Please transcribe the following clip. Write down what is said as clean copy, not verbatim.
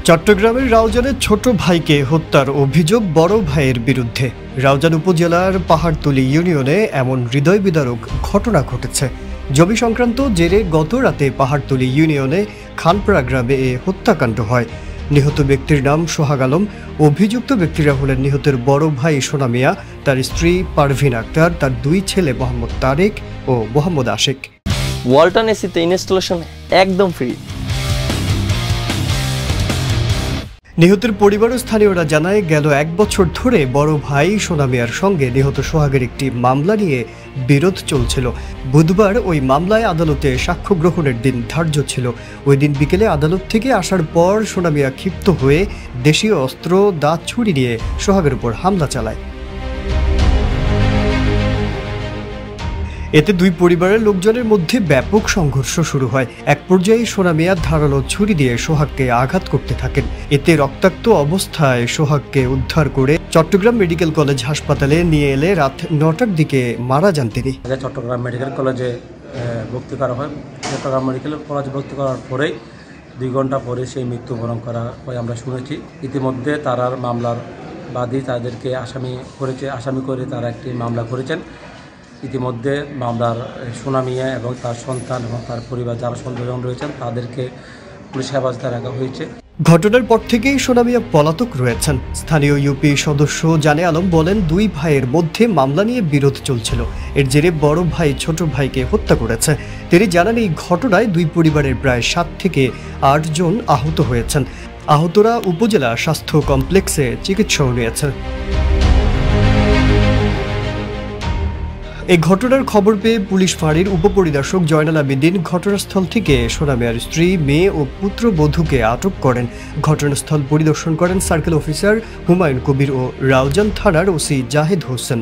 চট্টগ্রামের রাউজানের ছোট ভাইকে হত্যার অভিযোগ বড় ভাইয়ের বিরুদ্ধে। রাউজান উপজেলার পাহাড়তলী ইউনিয়নে এমন হৃদয় বিদারক ঘটনা ঘটেছে। জমি সংক্রান্ত জেরে গত রাতে পাহাড়তলী ইউনিয়নে খানপাড়া গ্রামে এ হত্যাকাণ্ড হয়। নিহত ব্যক্তির নাম সোহাগ আলম। অভিযুক্ত ব্যক্তিরা হলেন নিহতের বড় ভাই সোনা মিয়া, তার স্ত্রী পারভিন আক্তার, তার দুই ছেলে মোহাম্মদ তারেক ও মোহাম্মদ আশিক। ওয়ালটন এসিতে ইনস্টলেশন একদম ফ্রি। নিহতের পরিবার ও স্থানীয়রা জানায়, গেল 1 বছর ধরে বড় ভাই সোনা মিয়ার সঙ্গে নিহত সোহাগের একটি মামলা নিয়ে বিরোধ চলছিল। বুধবার ওই মামলায় আদালতে সাক্ষ্য গ্রহণের দিন ধার্য ছিল। ওই দিন বিকেলে আদালত থেকে আসার পর সোনা মিয়া ক্ষিপ্ত হয়ে দেশীয় অস্ত্র দাঁত ছুরি নিয়ে সোহাগের উপর হামলা চালায়। এতে দুই পরিবারের লোকজনের মধ্যে ব্যাপক সংঘর্ষ শুরু হয়। এক পর্যায়ে সোনা মিয়া ধারালো ছুরি দিয়ে সোহাগকে আঘাত করতে থাকেন। এতে রক্তাক্ত অবস্থায় সোহাগকে উদ্ধার করে চট্টগ্রাম মেডিকেল কলেজ হাসপাতালে নিয়ে এলে রাত 9টার দিকে মারা যান তিনি। চট্টগ্রাম মেডিকেল কলেজে ভর্তি করা হয়। চট্টগ্রাম মেডিকেল কলেজে ভর্তি করার পরেই 2 ঘন্টা পরে সেই মৃত্যুবরণ করা হয় আমরা শুনেছি। ইতিমধ্যে তারার মামলার বাদী তাদেরকে আসামি করে তারা একটি মামলা করেছেন। ইতিমধ্যে মামলার সোনা মিয়া এবং তার সন্তান এবং তার পরিবার যারা সন্দেহজন রয়েছেন তাদেরকে পুলিশ হেফাজতে রাখা হয়েছে। ঘটনার পর থেকেই সোনা মিয়া পলাতক রয়েছেন। স্থানীয় ইউপি সদস্য জানে আলম বলেন, 2 ভাইয়ের মধ্যে মামলা নিয়ে বিরোধ চলছিল। এর জেরে বড় ভাই ছোট ভাইকে হত্যা করেছে। তিনি জানান, এই ঘটনায় 2 পরিবারের প্রায় 7 থেকে 8 জন আহত হয়েছেন। আহতরা উপজেলা স্বাস্থ্য কমপ্লেক্সে চিকিৎসাও নিয়েছেন। এই ঘটনার খবর পেয়ে পুলিশ ফাঁড়ির উপপরিদর্শক জয়নাল আবেদিন ঘটনাস্থল থেকে সোনা মিয়ার স্ত্রী, মেয়ে ও পুত্রবধূকে আটক করেন। ঘটনাস্থল পরিদর্শন করেন সার্কেল অফিসার হুমায়ুন কবির ও রাউজান থানার ওসি জাহেদ হোসেন।